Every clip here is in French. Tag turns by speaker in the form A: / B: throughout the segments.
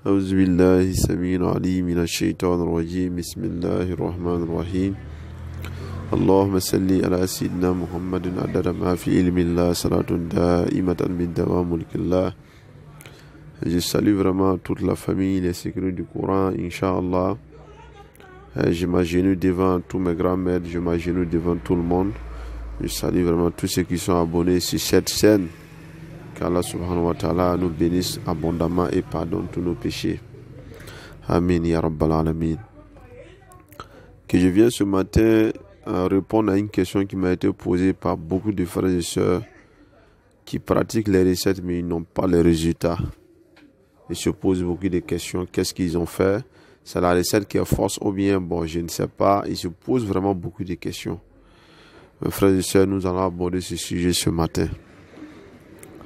A: أعوذ بالله السميع العليم من الشيطان الرجيم بسم الله الرحمن الرحيم اللهم صل على سيدنا محمد عدد ما في علم الله صلاة دائمة بالدوام ملك الله. Je salue vraiment toute la famille, les sécurités du Coran, Inch'Allah. Je m'agenouille devant tous mes grands-mères, je m'agenouille devant tout le monde. Je salue vraiment tous ceux qui sont abonnés sur cette chaîne. Qu'Allah subhanahu wa ta'ala nous bénisse abondamment et pardonne tous nos péchés. Amin ya rabbal alamin. Que je viens ce matin répondre à une question qui m'a été posée par beaucoup de frères et sœurs qui pratiquent les recettes mais ils n'ont pas les résultats. Ils se posent beaucoup de questions. Qu'est-ce qu'ils ont fait? C'est la recette qui est fausse ou bien bon, je ne sais pas. Ils se posent vraiment beaucoup de questions. Mes frères et sœurs, nous allons aborder ce sujet ce matin.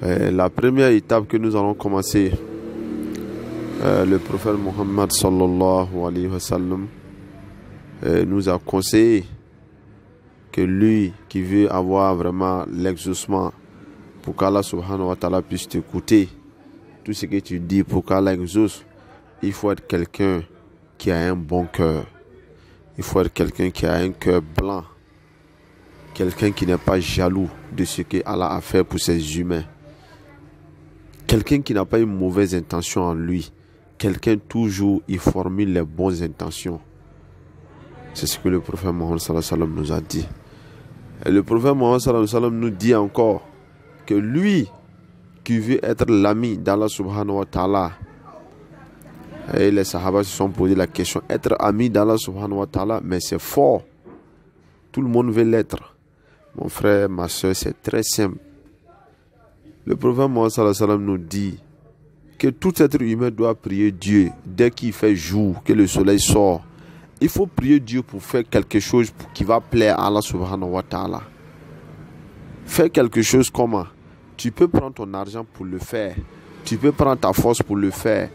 A: La première étape que nous allons commencer, le prophète Mohammed sallallahu alayhi wa sallam nous a conseillé que lui qui veut avoir vraiment l'exaucement pour qu'Allah subhanahu wa ta'ala puisse t'écouter, tout ce que tu dis pour qu'Allah exauce, il faut être quelqu'un qui a un bon cœur. Il faut être quelqu'un qui a un cœur blanc. Quelqu'un qui n'est pas jaloux de ce que Allah a fait pour ses humains. Quelqu'un qui n'a pas une mauvaise intention en lui. Quelqu'un toujours, il formule les bonnes intentions. C'est ce que le prophète Mohammed sallallahu alayhi wa sallam nous a dit. Et le prophète Mohammed sallallahu alayhi wa sallam nous dit encore que lui qui veut être l'ami d'Allah subhanahu wa ta'ala. Et les Sahaba se sont posé la question, être ami d'Allah subhanahu wa ta'ala, mais c'est fort. Tout le monde veut l'être. Mon frère, ma soeur, c'est très simple. Le prophète Mohammed sallallahu alayhi wa sallam nous dit que tout être humain doit prier Dieu dès qu'il fait jour, que le soleil sort. Il faut prier Dieu pour faire quelque chose qui va plaire à Allah subhanahu wa ta'ala. Faire quelque chose comment? Tu peux prendre ton argent pour le faire. Tu peux prendre ta force pour le faire.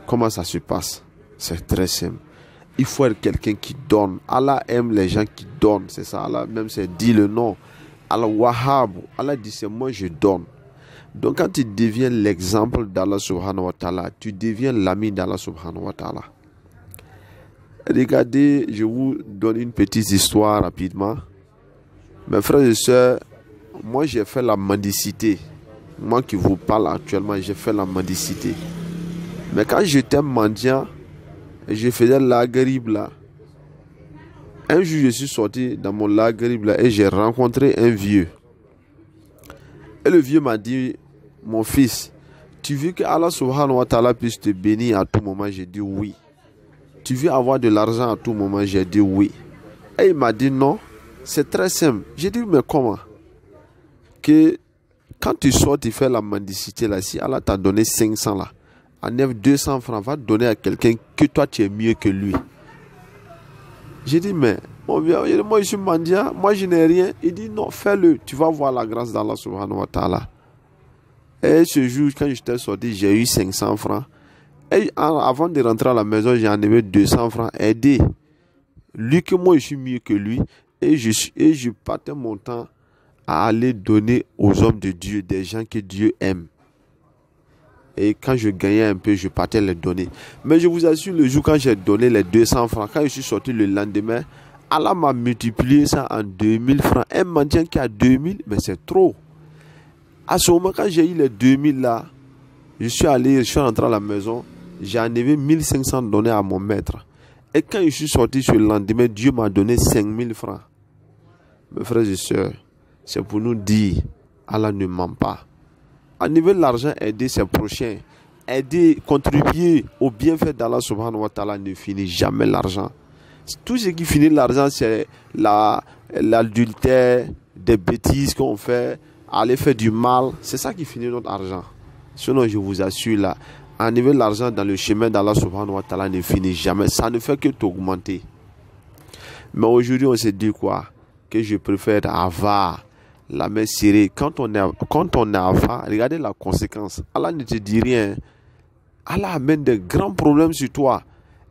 A: Comment ça se passe? C'est très simple. Il faut être quelqu'un qui donne. Allah aime les gens qui donnent. C'est ça. Allah même s'est dit le nom. Allah Wahhab. Allah dit c'est moi je donne. Donc quand tu deviens l'exemple d'Allah subhanahu wa ta'ala, tu deviens l'ami d'Allah subhanahu wa ta'ala. Regardez, je vous donne une petite histoire rapidement. Mes frères et sœurs, moi j'ai fait la mendicité. Moi qui vous parle actuellement, j'ai fait la mendicité. Mais quand j'étais mendiant, je faisais l'agrib là. Un jour, je suis sorti dans mon lagrib là et j'ai rencontré un vieux. Et le vieux m'a dit, mon fils, tu veux que Allah subhanahu wa ta'ala puisse te bénir à tout moment? J'ai dit oui. Tu veux avoir de l'argent à tout moment? J'ai dit oui. Et il m'a dit non, c'est très simple. J'ai dit mais comment? Que quand tu sors, tu fais la mendicité là, si Allah t'a donné 500 là, enlève 200 francs, va te donner à quelqu'un que toi tu es mieux que lui. J'ai dit mais mon vieux, moi je suis mendiant, moi je n'ai rien. Il dit non, fais-le, tu vas voir la grâce d'Allah subhanahu wa ta'ala. Et ce jour, quand j'étais sorti, j'ai eu 500 francs. Et avant de rentrer à la maison, j'ai enlevé 200 francs, aidé. Lui que moi, je suis mieux que lui. Et je partais mon temps à aller donner aux hommes de Dieu, des gens que Dieu aime. Et quand je gagnais un peu, je partais les donner. Mais je vous assure, le jour quand j'ai donné les 200 francs, quand je suis sorti le lendemain, Allah m'a multiplié ça en 2000 francs. Un mendiant qui a 2000, mais c'est trop. À ce moment, quand j'ai eu les 2000 là, je suis rentré à la maison, j'ai enlevé 1500 donnés à mon maître. Et quand je suis sorti sur le lendemain, Dieu m'a donné 5000 francs. Mes frères et sœurs, c'est pour nous dire, Allah ne ment pas. Enlever l'argent, aider ses prochains, aider, contribuer au bienfait d'Allah subhanahu wa ta'ala ne finit jamais l'argent. Tout ce qui finit l'argent, c'est l'adultère, des bêtises qu'on fait, aller faire du mal. C'est ça qui finit notre argent. Sinon, je vous assure, là, enlever l'argent dans le chemin d'Allah subhanahu wa ta'ala ne finit jamais. Ça ne fait que t'augmenter. Mais aujourd'hui, on se dit quoi? Que je préfère avoir la main serrée. Quand on est avare, regardez la conséquence. Allah ne te dit rien. Allah amène des grands problèmes sur toi.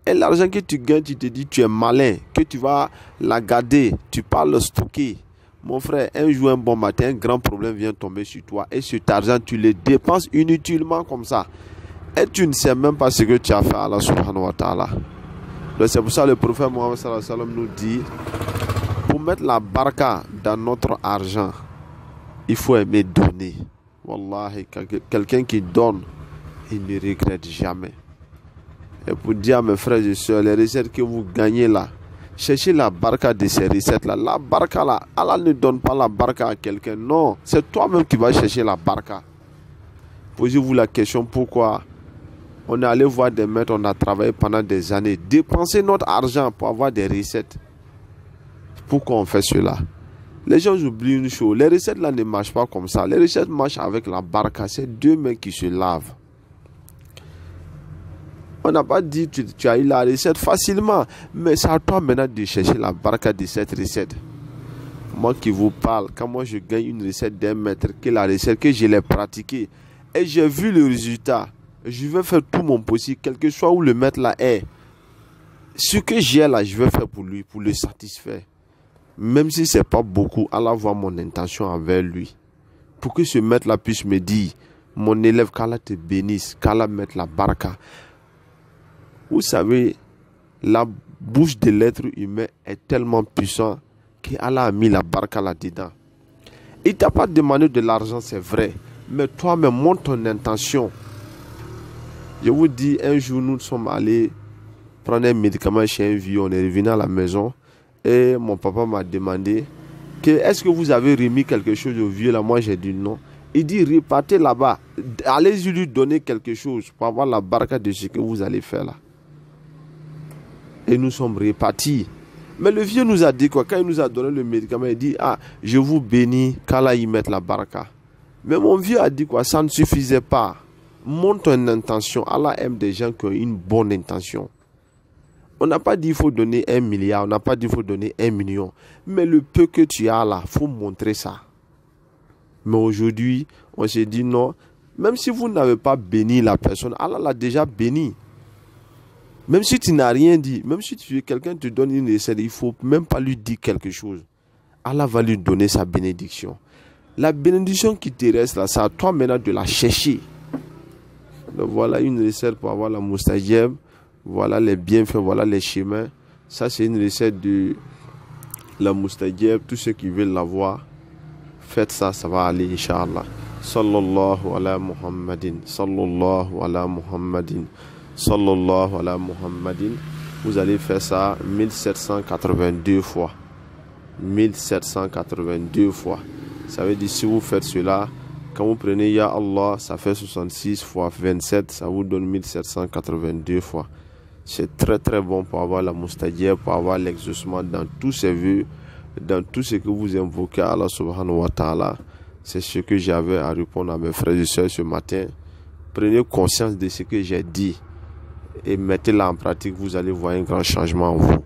A: Et l'argent que tu gagnes, tu te dis tu es malin, que tu vas la garder, tu pars le stocker. Mon frère, un jour, un bon matin, un grand problème vient tomber sur toi. Et cet argent, tu le dépenses inutilement comme ça. et tu ne sais même pas ce que tu as fait à Allah subhanahu wa ta'ala. Donc c'est pour ça que le prophète Mohammed sallallahu alayhi wa sallam nous dit, pour mettre la baraka dans notre argent, il faut aimer donner. Wallahi, quelqu'un qui donne, il ne regrette jamais. Et pour dire à mes frères et sœurs, les recettes que vous gagnez là, cherchez la baraka de ces recettes là. La baraka là, Allah ne donne pas la baraka à quelqu'un. Non, c'est toi-même qui vas chercher la baraka. Posez-vous la question, pourquoi on est allé voir des maîtres, on a travaillé pendant des années, dépenser notre argent pour avoir des recettes. Pourquoi on fait cela? Les gens oublient une chose, les recettes là ne marchent pas comme ça. Les recettes marchent avec la baraka, c'est deux mains qui se lavent. On n'a pas dit que tu as eu la recette facilement, mais c'est à toi maintenant de chercher la baraka de cette recette. Moi qui vous parle, quand moi je gagne une recette d'un maître, que la recette que je l'ai pratiquée, et j'ai vu le résultat, je vais faire tout mon possible, quel que soit où le maître là est. Ce que j'ai là, je vais faire pour lui, pour le satisfaire. Même si ce n'est pas beaucoup, Allah voit mon intention envers lui. Pour que ce maître là puisse me dire, mon élève, qu'Allah te bénisse, qu'Allah mette la baraka. Vous savez, la bouche de l'être humain est tellement puissante qu'Allah a mis la baraka là-dedans. Il ne t'a pas demandé de l'argent, c'est vrai. Mais toi-même, montre ton intention. Je vous dis, un jour, nous sommes allés prendre un médicament chez un vieux. On est revenu à la maison. Et mon papa m'a demandé, est-ce que vous avez remis quelque chose au vieux là? Moi, j'ai dit non. Il dit, repartez là-bas. Allez-y lui donner quelque chose pour avoir la baraka de ce que vous allez faire là. Et nous sommes repartis. Mais le vieux nous a dit quoi? Quand il nous a donné le médicament, il dit, je vous bénis, qu'Allah y mette la baraka. Mais mon vieux a dit quoi? Ça ne suffisait pas. Montre une intention. Allah aime des gens qui ont une bonne intention. On n'a pas dit qu'il faut donner 1 milliard, on n'a pas dit qu'il faut donner 1 million. Mais le peu que tu as là, il faut montrer ça. Mais aujourd'hui, on s'est dit non. Même si vous n'avez pas béni la personne, Allah l'a déjà béni. Même si tu n'as rien dit, même si quelqu'un te donne une recette, il ne faut même pas lui dire quelque chose. Allah va lui donner sa bénédiction. La bénédiction qui te reste là, c'est à toi maintenant de la chercher. Donc voilà une recette pour avoir la moustajeb. Voilà les bienfaits, voilà les chemins. Ça c'est une recette de la moustajeb. Tous ceux qui veulent l'avoir, faites ça, ça va aller Inch'Allah. Sallallahu ala Muhammadin. Sallallahu ala Muhammadin. Sallallahu ala Muhammadin. Vous allez faire ça 1782 fois. 1782 fois. Ça veut dire si vous faites cela, quand vous prenez Ya Allah, ça fait 66 fois 27, ça vous donne 1782 fois. C'est très très bon pour avoir la moustajeb, pour avoir l'exaucement dans tous ces vœux, dans tout ce que vous invoquez à Allah subhanahu wa ta'ala. C'est ce que j'avais à répondre à mes frères et sœurs ce matin. Prenez conscience de ce que j'ai dit et mettez-la en pratique, vous allez voir un grand changement en vous.